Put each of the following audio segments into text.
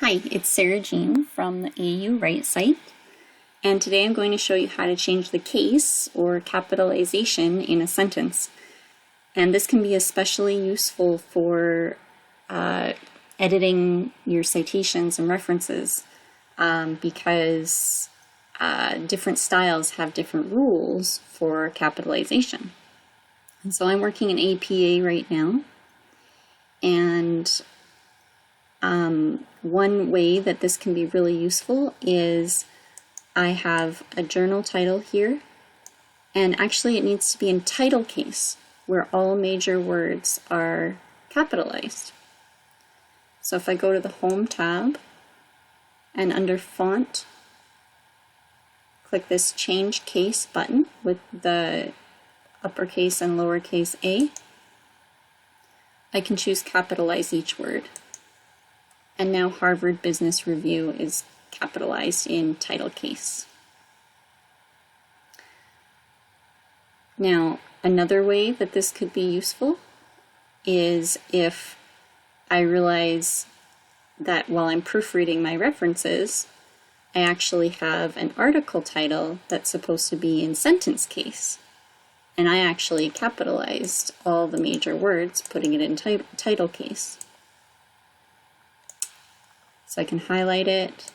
Hi, it's Sarah Jean from the AU Write site, and today I'm going to show you how to change the case or capitalization in a sentence. And this can be especially useful for editing your citations and references because different styles have different rules for capitalization. And so I'm working in APA right now, and one way that this can be really useful is I have a journal title here, and actually it needs to be in title case where all major words are capitalized. So if I go to the Home tab and under Font, click this Change Case button with the uppercase and lowercase a, I can choose Capitalize Each Word. And now Harvard Business Review is capitalized in title case. Now, another way that this could be useful is if I realize that while I'm proofreading my references, I actually have an article title that's supposed to be in sentence case. And I actually capitalized all the major words, putting it in title case. So I can highlight it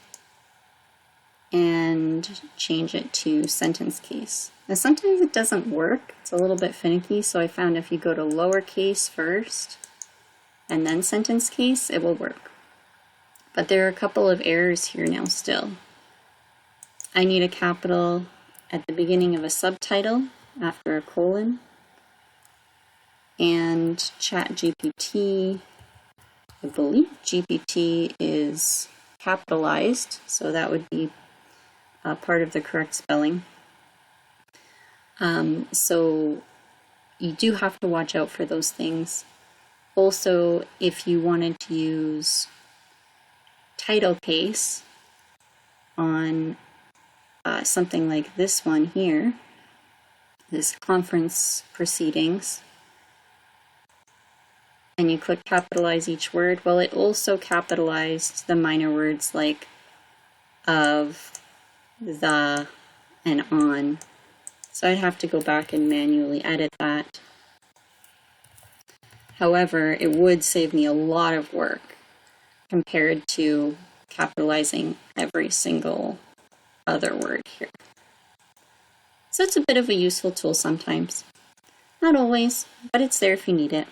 and change it to sentence case. Now sometimes it doesn't work. It's a little bit finicky, so I found if you go to lowercase first and then sentence case, it will work. But there are a couple of errors here now still. I need a capital at the beginning of a subtitle after a colon, and ChatGPT, I believe GPT is capitalized, so that would be part of the correct spelling. So you do have to watch out for those things. Also, if you wanted to use title case on something like this one here, this conference proceedings, and you click capitalize each word, well, it also capitalized the minor words like of, the, and on. So I'd have to go back and manually edit that. However, it would save me a lot of work compared to capitalizing every single other word here. So it's a bit of a useful tool sometimes. Not always, but it's there if you need it.